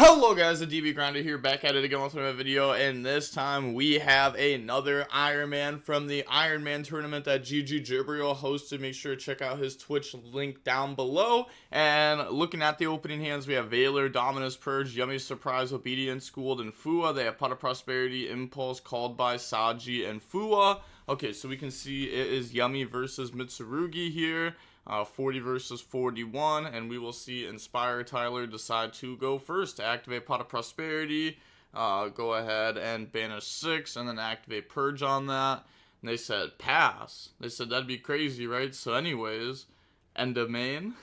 Hello guys, the DB Grinder here, back at it again with another video, and this time we have another Iron Man from the Iron Man tournament that GG Jibriel hosted. Make sure to check out his Twitch link down below. And looking at the opening hands, we have Valor, Dominus, Purge, Yummy, Surprise, Obedience, Schooled, and Fua. They have Pot of Prosperity, Impulse, Called by, Saji, and Fua. Okay, so we can see it is Yummy versus Mitsurugi here. 40 versus 41, and we will see Inspire Tyler decide to go first to activate Pot of Prosperity. Go ahead and banish 6 and then activate Purge on that. And they said pass. They said that'd be crazy, right? So anyways, end of main.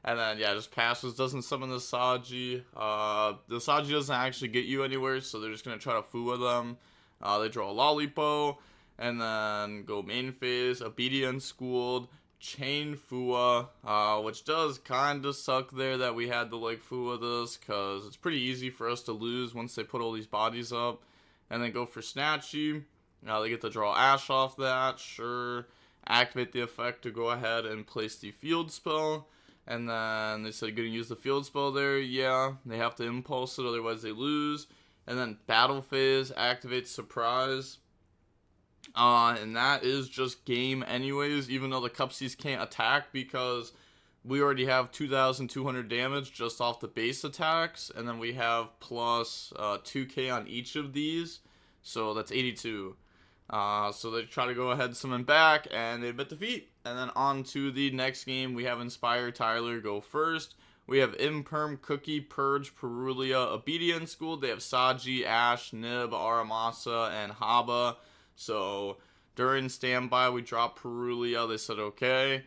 And then yeah, just passes, doesn't summon the Saji. The Saji doesn't actually get you anywhere, so they're just gonna try to Fua them. They draw a Lollipo, and then go main phase, Obedience, Schooled, Chain Fua, which does kind of suck there that we had to like Fua this, because it's pretty easy for us to lose once they put all these bodies up. And then go for Snatchy. They get to draw Ash off that, sure. Activate the effect to go ahead and place the field spell. And then they said gonna use the field spell there, yeah. They have to impulse it, otherwise they lose. And then battle phase, activate Surprise. And that is just game anyways, even though the Cupsies can't attack because we already have 2,200 damage just off the base attacks, and then we have plus 2k on each of these, so that's 82. So they try to go ahead and summon back, and they admit defeat. And then on to the next game, we have Inspire Tyler go first. We have Imperm, Cookie, Purge, Perulia, Obedience School. They have Saji, Ash, Nib, Aramasa, and Haba. So during standby, we drop Perulia. They said okay.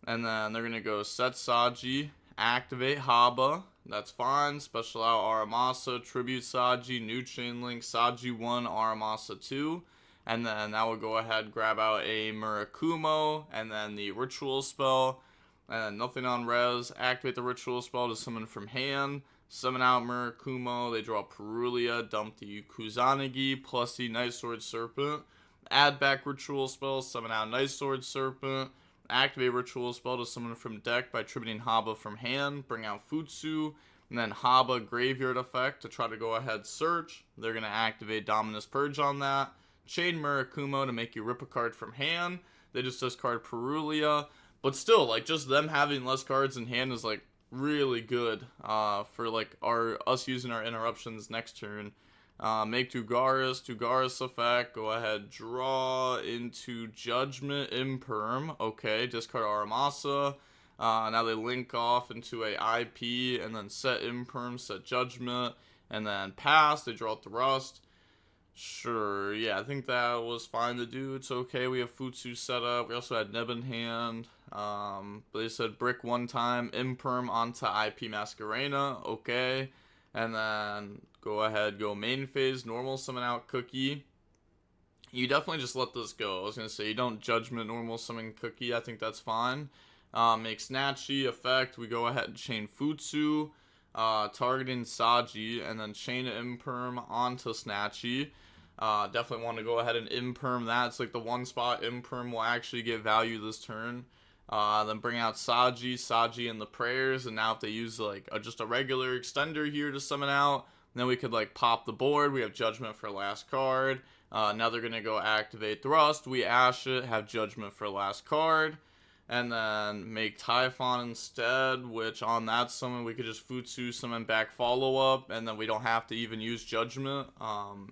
And then they're going to go set Saji, activate Haba. That's fine. Special out Aramasa, tribute Saji, new chain link, Saji 1, Aramasa 2. And then that will go ahead, grab out a Murakumo, and then the ritual spell. And nothing on res. Activate the ritual spell to summon from hand. Summon out Murakumo. They draw Perulia, dump the Kusanagi, plus the Night Sword Serpent. Add back ritual spells, summon out Night Sword Serpent. Activate ritual spell to summon from deck by tributing Haba from hand. Bring out Futsu. And then Haba graveyard effect to try to go ahead search. They're going to activate Dominus Purge on that. Chain Murakumo to make you rip a card from hand. They just discard Perulia. But still, like, just them having less cards in hand is, like, really good for, like, us using our interruptions next turn. Make Tugaris effect, go ahead, draw into Judgment, Imperm, okay, discard Aramasa. Now they link off into a IP, and then set Imperm, set Judgment, and then pass, they draw Thrust. Sure, yeah, I think that was fine to do. It's okay. We have Futsu set up. We also had Neb in hand. But they said brick one time, Imperm onto IP Masquerena. Okay. And then go ahead, go main phase, normal summon out Cookie. You definitely just let this go. I was going to say, you don't judgment normal summon Cookie. I think that's fine. Make Snatchy effect. We go ahead and chain Futsu. Targeting Saji, and then chain Imperm onto Snatchy. Definitely want to go ahead and Imperm that. It's like the one spot Imperm will actually get value this turn. Then bring out Saji and the prayers, and now if they use like just a regular extender here to summon out, then we could like pop the board. We have Judgment for last card. Now they're gonna go activate Thrust. We Ash it, have Judgment for last card. And then make Typhon instead, which on that summon we could just Futsu summon back follow up, and then we don't have to even use Judgment.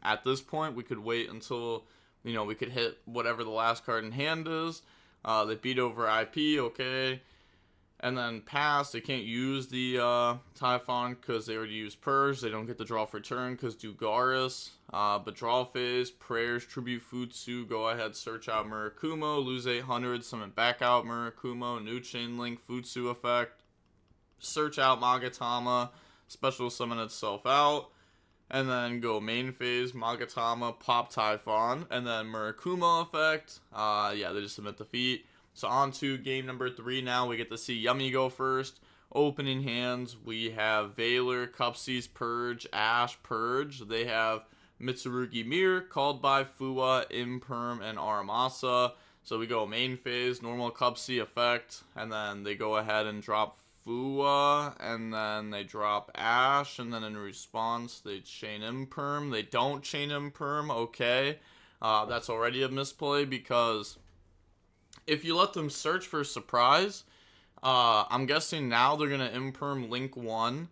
At this point, we could wait until, you know, we could hit whatever the last card in hand is. They beat over IP, okay. And then pass, they can't use the Typhon because they already used Purge. They don't get the draw for turn because Dugaris. But draw phase, prayers, tribute Futsu, go ahead, search out Murakumo, lose 800, summon back out Murakumo, new chain link, Futsu effect, search out Magatama, special summon itself out, and then go main phase, Magatama, pop Typhon, and then Murakumo effect. Yeah, they just submit defeat. So on to game number 3 now. We get to see Yummy go first. Opening hands, we have Valor, Cupsies, Purge, Ash, Purge. They have Mitsurugi Mirror, Called by, Fua, Imperm, and Aramasa. So we go main phase, normal Cupsy effect, and then they go ahead and drop Fua, and then they drop Ash, and then in response they chain Imperm. They don't chain Imperm, okay. That's already a misplay, because if you let them search for surprise, I'm guessing now they're going to Imperm Link 1,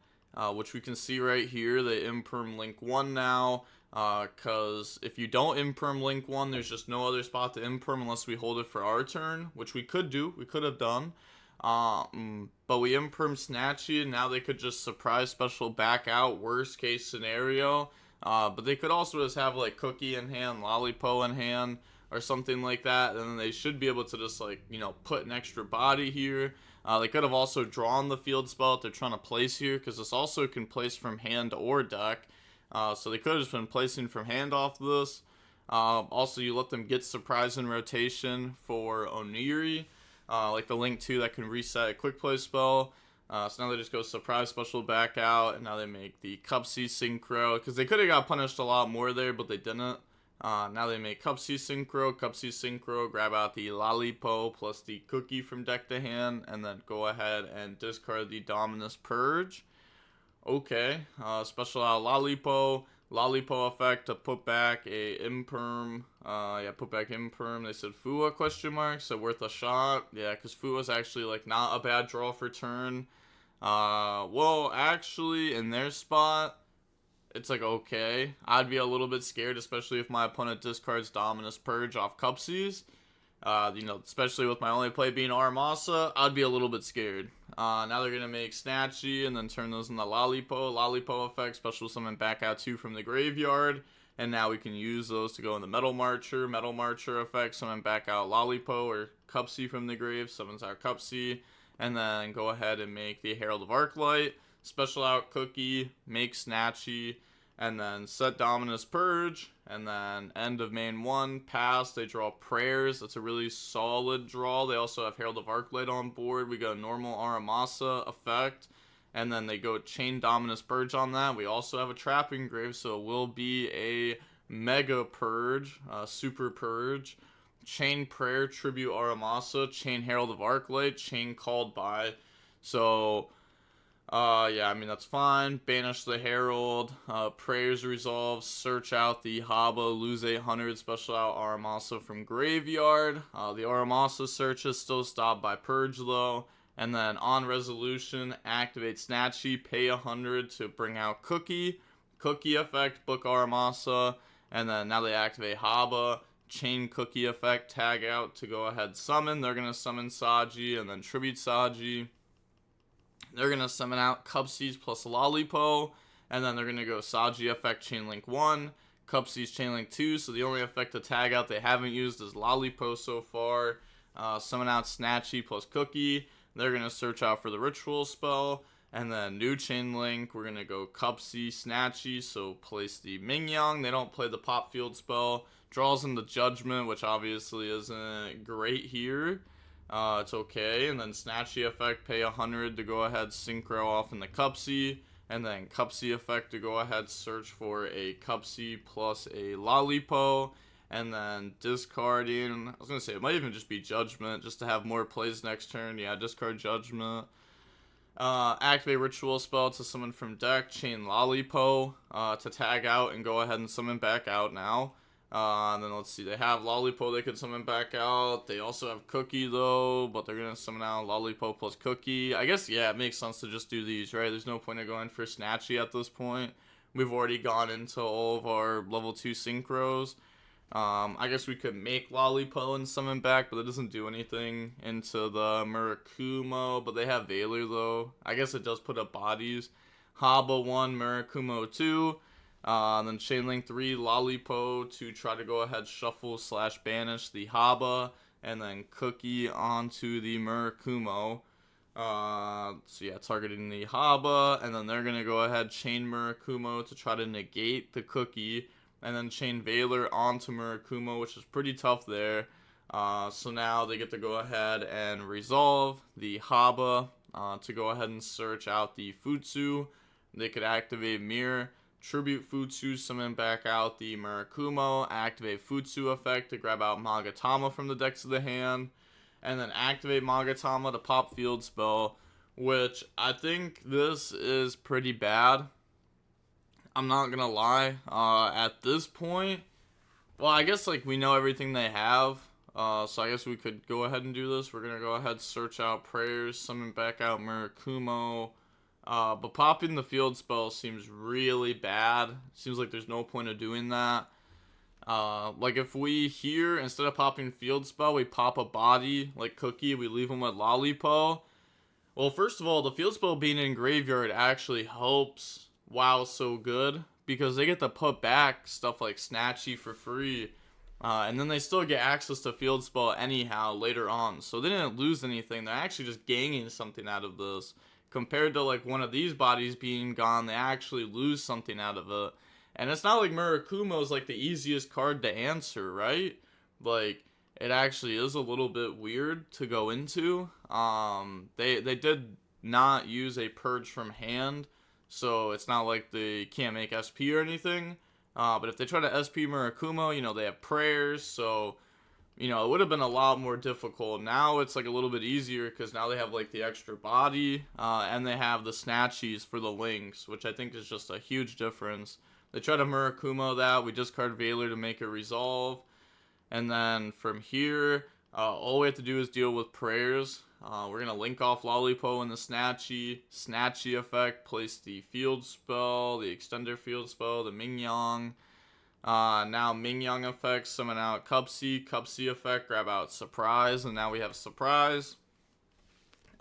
which we can see right here. They Imperm Link 1 now, because if you don't Imperm Link 1, there's just no other spot to Imperm unless we hold it for our turn, which we could do. We could have done. But we Imperm Snatchy, and now they could just surprise special back out, worst case scenario. But they could also just have like Cookie in hand, Lollipo in hand, or something like that, and then they should be able to just, like, you know, put an extra body here. They could have also drawn the field spell that they're trying to place here, because this also can place from hand or deck. So they could have just been placing from hand off this. Also, you let them get surprise in rotation for Oniri, like the Link 2 that can reset a quick play spell. So now they just go surprise special back out, and now they make the Cup C Synchro, because they could have got punished a lot more there, but they didn't. Now they make Cup C Synchro, grab out the Lollipo plus the Cookie from deck to hand, and then go ahead and discard the Dominus Purge. Okay, special out Lollipo effect to put back a Imperm, put back Imperm. They said Fua question mark, so worth a shot. Yeah, because Fua's actually, like, not a bad draw for turn. Well, actually, in their spot, it's like, okay. I'd be a little bit scared, especially if my opponent discards Dominus Purge off Cupsies. You know, especially with my only play being Aramasa, I'd be a little bit scared. Now they're going to make Snatchy and then turn those into Lollipo effect, special summon back out 2 from the graveyard. And now we can use those to go in the Metal Marcher effect, summon back out Lollipo or Cupsy from the grave, summons out Cupsy. And then go ahead and make the Herald of Arclight, special out Cookie, make Snatchy, and then set Dominus Purge, and then end of main 1, pass, they draw Prayers. That's a really solid draw. They also have Herald of Arclight on board. We go normal Aramasa effect, and then they go chain Dominus Purge on that. We also have a Trapping Grave, so it will be a Mega Purge, Super Purge, chain Prayer, Tribute Aramasa, chain Herald of Arclight, chain Called By. So yeah, I mean, that's fine. Banish the Herald, Prayers resolve, search out the Haba, lose 800, special out Aramasa from graveyard. The Aramasa search is still stopped by Purge though. And then on resolution, activate Snatchy, pay 100 to bring out Cookie effect, book Aramasa. And then now they activate Haba, chain Cookie effect, tag out to go ahead summon. They're going to summon Saji and then tribute Saji. They're going to summon out Cupsies plus Lollipo, and then they're going to go Saji effect Chainlink 1, Cupsies Chainlink 2, so the only effect to tag out they haven't used is Lollipo so far. Summon out Snatchy plus Cookie. They're going to search out for the Ritual spell, and then new Chainlink, we're going to go Cupsy, Snatchy, so place the Mingyang. They don't play the Pop Field spell. Draws into Judgment, which obviously isn't great here. It's okay, and then Snatchy effect, pay 100 to go ahead synchro off in the Cupsy, and then Cupsy effect to go ahead search for a Cupsy plus a Lollipo, and then discarding, I was going to say, it might even just be Judgment, just to have more plays next turn. Yeah, discard Judgment. Activate Ritual spell to summon from deck, chain Lollipo, to tag out and go ahead and summon back out now. And then let's see, they have Lollipo they could summon back out. They also have Cookie though, but they're going to summon out Lollipo plus Cookie. I guess, yeah, it makes sense to just do these, right? There's no point in going for Snatchy at this point. We've already gone into all of our level 2 synchros. I guess we could make Lollipo and summon back, but it doesn't do anything into the Murakumo. But they have Valor though. I guess it does put up bodies. Haba 1, Murakumo 2. Then Chainlink 3, Lollipo to try to go ahead shuffle / banish the Haba, and then Cookie onto the Murakumo. So yeah, targeting the Haba, and then they're gonna go ahead chain Murakumo to try to negate the Cookie, and then chain Valor onto Murakumo, which is pretty tough there. So now they get to go ahead and resolve the Haba to go ahead and search out the Futsu. They could activate Mirror, tribute Futsu, summon back out the Murakumo, activate Futsu effect to grab out Magatama from the decks of the hand, and then activate Magatama to pop field spell, which I think this is pretty bad. I'm not gonna lie. At this point, well, I guess like we know everything they have. So I guess we could go ahead and do this. We're gonna go ahead, search out prayers, summon back out Murakumo. But popping the field spell seems really bad. Seems like there's no point of doing that. Like if we here, instead of popping field spell, we pop a body like Cookie, we leave him with Lollipo. Well, first of all, the field spell being in graveyard actually helps WoW so good because they get to put back stuff like Snatchy for free. And then they still get access to field spell anyhow later on. So they didn't lose anything. They're actually just gaining something out of this. Compared to like one of these bodies being gone, they actually lose something out of it. And it's not like Murakumo is like the easiest card to answer, right? Like it actually is a little bit weird to go into. They did not use a purge from hand, so it's not like they can't make SP or anything. But if they try to SP Murakumo, you know, they have prayers, so, you know, it would have been a lot more difficult. Now it's like a little bit easier because now they have like the extra body, and they have the Snatchies for the links, which I think is just a huge difference. They try to Murakumo that, we discard Veiler to make it resolve, and then from here, all we have to do is deal with prayers. We're going to link off Lollipo and the Snatchy effect, place the field spell, the extender field spell, the Mingyang. Now Mingyang effect, summon out Cupsy effect, grab out Surprise, and now we have Surprise.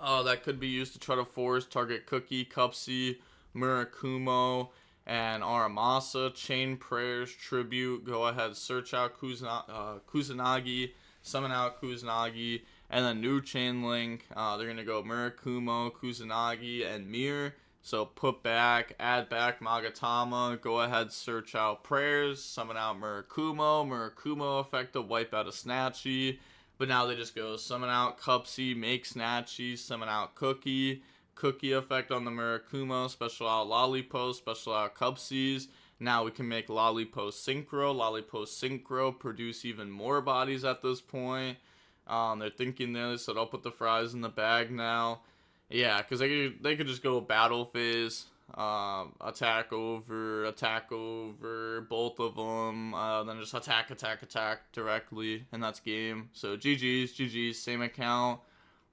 That could be used to try to force target Cookie, Cupsy, Murakumo, and Aramasa. Chain Prayers, Tribute, go ahead, search out Kusanagi, summon out Kusanagi, and then new chain link. They're going to go Murakumo, Kusanagi, and Mir. So put back, add back Magatama, go ahead, search out prayers, summon out Murakumo effect to wipe out a Snatchy. But now they just go summon out Cupsy, make Snatchy, summon out Cookie effect on the Murakumo, special out Lollipo, special out Cupsies. Now we can make Lollipo Synchro, produce even more bodies at this point. They're thinking this, so they'll put the fries in the bag now. Yeah, because they could just go battle phase, attack over, both of them, then just attack directly, and that's game. So GG's, same account.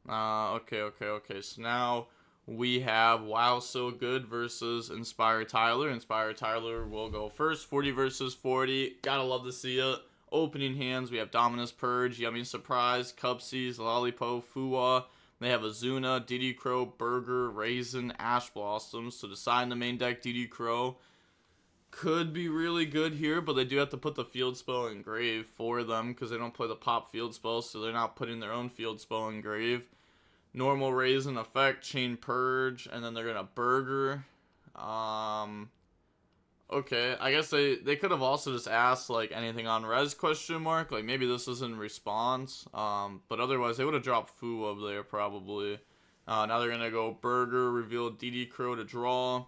Okay, so now we have WoW So Good versus Inspire Tyler. Inspire Tyler will go first, 40 versus 40. Gotta love to see it. Opening hands, we have Dominus Purge, Yummy Surprise, Cupsies, Lollipo, Fua. They have Azuna, Diddy Crow, Burger, Raisin, Ash Blossoms. To decide the main deck, Diddy Crow could be really good here, but they do have to put the field spell in grave for them because they don't play the pop field spell, so they're not putting their own field spell in grave. Normal Raisin effect, Chain Purge, and then they're going to Burger. Okay, I guess they could have also just asked, like, anything on res, question mark. Like, maybe this isn't response. But otherwise, they would have dropped Fu over there, probably. Now they're going to go Burger, reveal DD Crow to draw.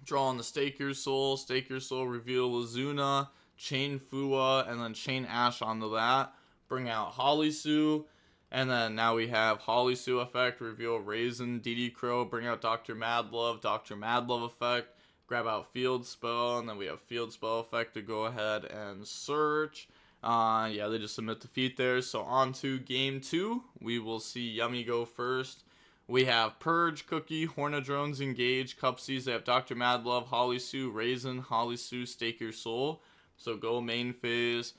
Draw on the Stake Your Soul, reveal Lazuna, chain Fua, and then chain Ash onto that. Bring out Holisu. And then now we have Holisu effect, reveal Raisin, DD Crow, bring out Dr. Madlove effect. Grab out field spell, and then we have field spell effect to go ahead and search. Yeah, they just submit defeat there. So on to game 2. We will see Yummy go first. We have Purge, Cookie, Hornadrones, Engage, Cupsies. They have Dr. Madlove, Holisu, Raisin, Holisu, Stake Your Soul. So go main phase.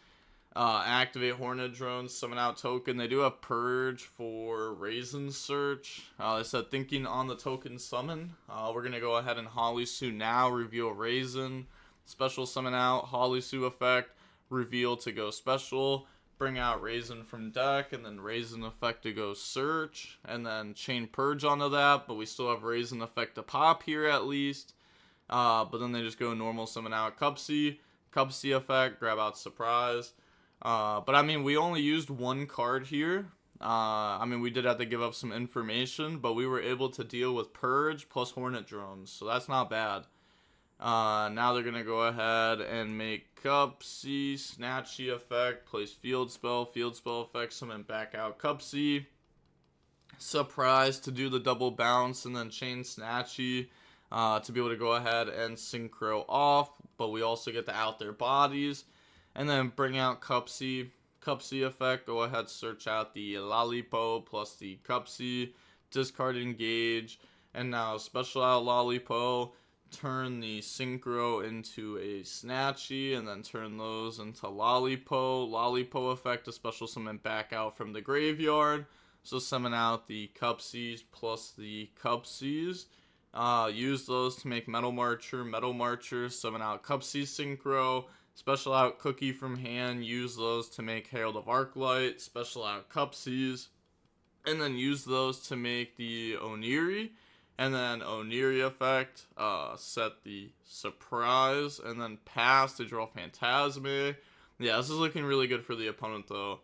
Activate Hornadrones, summon out token. They do have Purge for Raisin search. They said thinking on the token summon. We're going to go ahead and Holisu now, reveal Raisin. Special summon out, Holisu effect, reveal to go special. Bring out Raisin from deck, and then Raisin effect to go search. And then chain Purge onto that, but we still have Raisin effect to pop here at least. But then they just go normal summon out Cupsy effect, grab out Surprise. But I mean, we only used one card here. I mean, we did have to give up some information, but we were able to deal with Purge plus Hornet Drones, so that's not bad. Now they're gonna go ahead and make Cupsy, Snatchy effect, place field spell effect, summon back out Cupsy. Surprise to do the double bounce, and then chain snatchy to be able to go ahead and synchro off, but we also get the out their bodies, and then bring out Cupsy effect. Go ahead, search out the Lollipo plus the Cupsy, discard engage, and now special out Lollipo, turn the synchro into a snatchy, and then turn those into Lollipo effect to special summon back out from the graveyard. So summon out the Cupsies plus the Cupsies. Use those to make Metal Marcher, summon out Cupsy Synchro, special out Cookie from hand, use those to make Herald of Arclight, special out Cupsies, and then use those to make the Oniri, and then Oniri effect, set the Surprise, and then pass to draw Phantasme. Yeah, this is looking really good for the opponent though.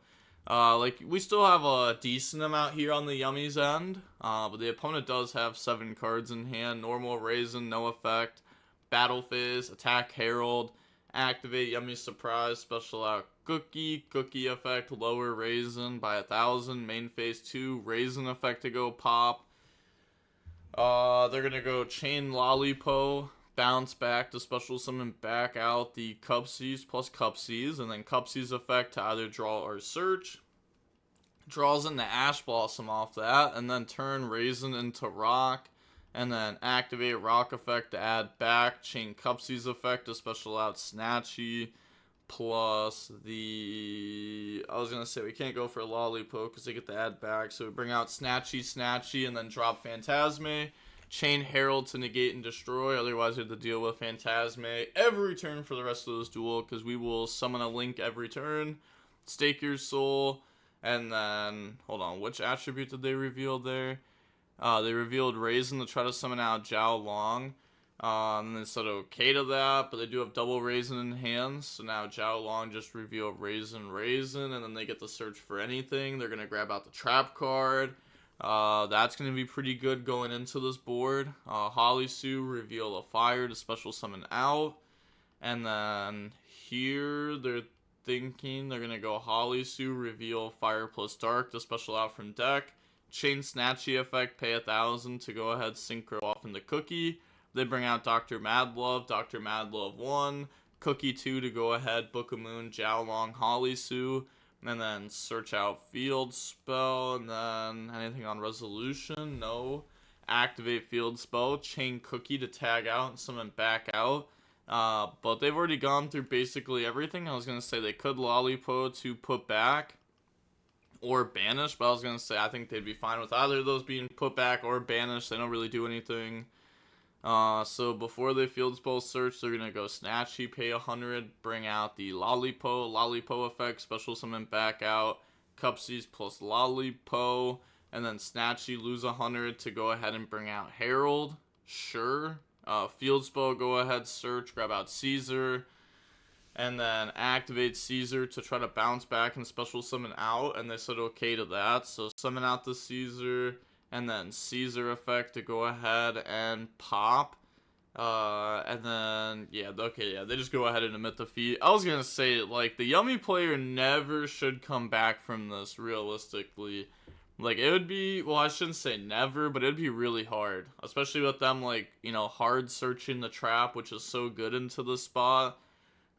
Like, we still have a decent amount here on the Yummy's end, but the opponent does have 7 cards in hand. Normal, Raisin, no effect. Battle Phase, attack Herald, activate Yummy Surprise, special out Cookie effect, lower Raisin by 1,000. Main phase 2, Raisin effect to go pop. They're gonna go Chain Lollipo, bounce back to special summon back out the Cupsies plus Cupsies, and then Cupsies effect to either draw or search. Draws in the Ash Blossom off that, and then turn Raisin into Rock, and then activate Rock effect to add back. Chain Cupsies effect to special out Snatchy, plus the... I was gonna say we can't go for Lollipo because they get the add back, so we bring out Snatchy, and then drop Phantasme. Chain Herald to negate and destroy, otherwise we have to deal with Phantasme every turn for the rest of this duel, because we will summon a Link every turn. Stake your soul, and then, hold on, which attribute did they reveal there? They revealed Raisin to try to summon out Zhao Long, and they said okay to that, but they do have double Raisin in hand, so now Zhao Long just revealed Raisin, and then they get to search for anything. They're going to grab out the trap card. That's going to be pretty good going into this board. Holly Sue reveal a fire to special summon out. And then here they're thinking they're going to go Holly Sue reveal fire plus dark to special out from deck. Chain Snatchy effect, pay 1,000 to go ahead synchro off into Cookie. They bring out Dr. Madlove 1, Cookie 2 to go ahead, Book of Moon, Zhao Long, Holly Sue. And then search out field spell, and then anything on resolution, no. Activate field spell, chain Cookie to tag out and summon back out. But they've already gone through basically everything. I was going to say they could Lollipo to put back or banish, but I was going to say I think they'd be fine with either of those being put back or banished. They don't really do anything. So before they field spell search, they're going to go Snatchy, pay 100, bring out the Lollipo effect, special summon back out, Cupsies plus Lollipo, and then Snatchy, lose 100 to go ahead and bring out Herald, sure. Field spell, go ahead, search, grab out Caesar, and then activate Caesar to try to bounce back and special summon out, and they said okay to that, so summon out the Caesar, and then Caesar effect to go ahead and pop. And then, yeah, okay, yeah, they just go ahead and emit the feat. I was gonna say, like, the Yummy player never should come back from this, realistically. Like, it would be, well, I shouldn't say never, but it'd be really hard. Especially with them, like, you know, hard searching the trap, which is so good into the spot.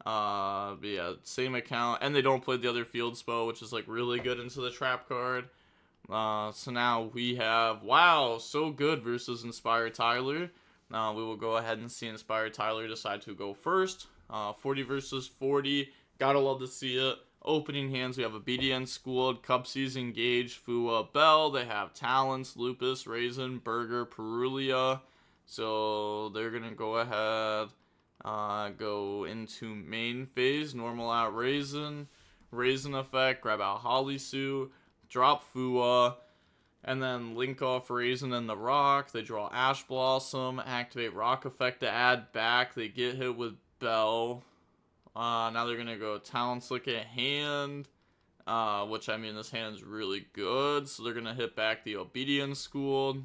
But yeah, same account. And they don't play the other field spell, which is, like, really good into the trap card. So now we have, wow, so good versus Inspire Tyler. We will go ahead and see Inspire Tyler decide to go first. 40 versus 40. Gotta love to see it. Opening hands, we have a BDN Schooled, Cupsies, Engage, Fua, Bell. They have Talents, Lupus, Raisin, Burger, Perulia. So they're gonna go ahead, go into main phase. Normal out Raisin. Raisin effect, grab out Holly Sue. Drop Fua, and then link off Raisin and the Rock. They draw Ash Blossom, activate Rock effect to add back. They get hit with Bell. Now they're going to go Talents look at hand, which, I mean, this hand's really good. So they're going to hit back the Obedience School.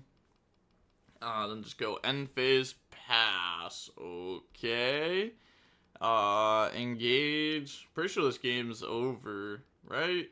Then just go end phase, pass. Okay. Engage. Pretty sure this game's over, right?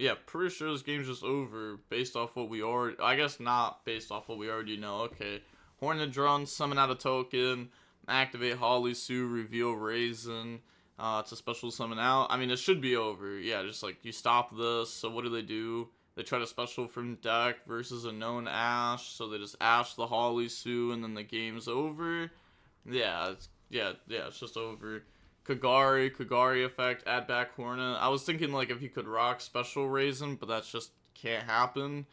yeah, pretty sure this game's just over based off what we already, I guess not based off what we already know. Okay, Hornet Drone, summon out a token, activate Holly Sue, reveal Raisin, to special summon out. I mean, it should be over. Yeah, just like you stop this. So what do? They try to special from deck versus a known Ash, so they just Ash the Holly Sue, and then the game's over. Yeah, it's just over. Kagari effect, add back Hornet. I was thinking like if you could rock special Raisin, but that's just can't happen.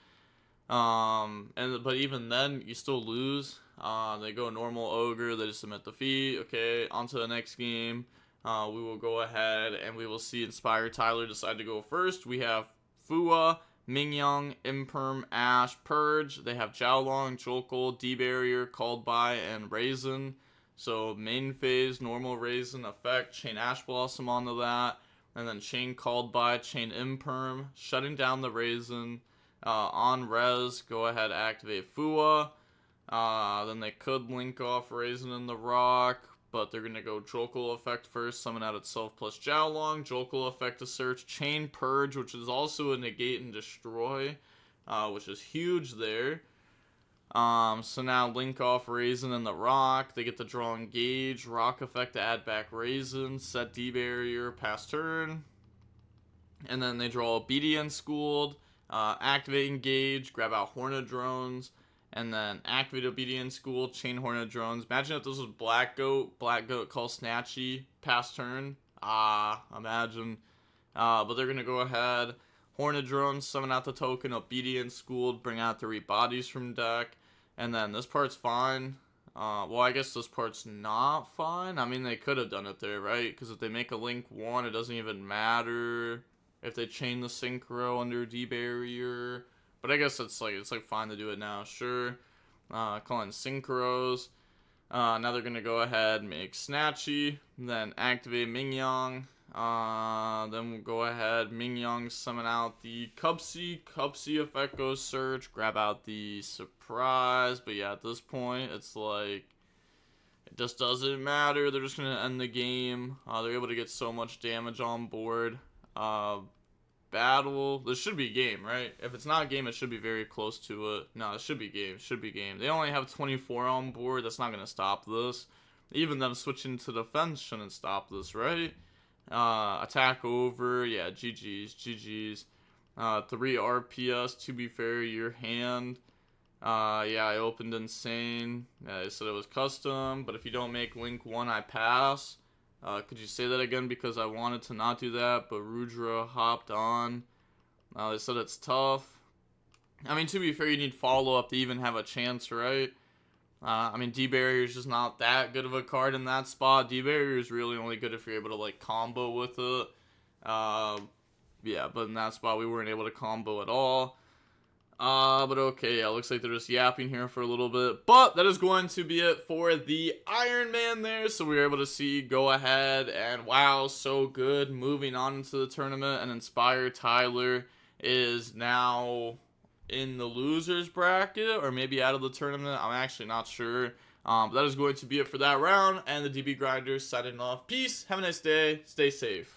But even then, you still lose. They go normal Ogre, they just submit defeat. Okay, on to the next game. We will go ahead and we will see Inspire Tyler decide to go first. We have Fua, Mingyang, Imperm, Ash, Purge. They have Jiaolong, Jolkol, D-Barrier, Called By, and Raisin. So main phase, normal Raisin effect, chain Ash Blossom onto that, and then chain Called By, chain Imperm, shutting down the Raisin. On res, go ahead, activate Fua. Then they could link off Raisin in the Rock, but they're going to go Jolkol effect first, summon out itself plus Jiaolong, Jolkol effect to search, chain Purge, which is also a negate and destroy, which is huge there. So now link off Raisin and the Rock. They get to draw Engage, Rock effect to add back Raisin, set D-Barrier, pass turn. And then they draw Obedience Schooled, activate Engage, grab out Hornet Drones, and then activate Obedience School, chain Hornet Drones. Imagine if this was Black Goat call Snatchy, pass turn. Imagine. But they're going to go ahead, Hornet Drones, summon out the token, Obedience Schooled, bring out 3 bodies from deck. And then this part's fine. Well, I guess this part's not fine. I mean, they could have done it there, right? Because if they make a link 1, it doesn't even matter if they chain the Synchro under D-Barrier. But I guess it's like fine to do it now. Sure. Calling Synchros. Now they're going to go ahead and make Snatchy. Then activate Mingyang. Then we'll go ahead, Mingyang, summon out the Cubsy effect goes search, grab out the surprise. But yeah, at this point, it's like, it just doesn't matter. They're just going to end the game. They're able to get so much damage on board. Battle, this should be game, right? If it's not a game, it should be very close to it. No, it should be game, They only have 24 on board. That's not going to stop this. Even them switching to defense shouldn't stop this, right? Attack over, yeah, GG's. 3 RPS, to be fair, your hand. Yeah, I opened Insane. Yeah, they said it was custom, but if you don't make Link 1, I pass. Could you say that again, because I wanted to not do that, but Rudra hopped on. They said it's tough. I mean, to be fair, you need follow-up to even have a chance, right? I mean, D-Barrier is just not that good of a card in that spot. D-Barrier is really only good if you're able to, like, combo with it. Yeah, but in that spot, we weren't able to combo at all. But okay, yeah, looks like they're just yapping here for a little bit. But that is going to be it for the Iron Man there. So we were able to see go ahead and wow, so good. Moving on into the tournament, and Inspire Tyler is now in the losers bracket, or maybe out of the tournament. I'm actually not sure. But that is going to be it for that round, and the DB Grinders signing off. Peace, have a nice day, stay safe.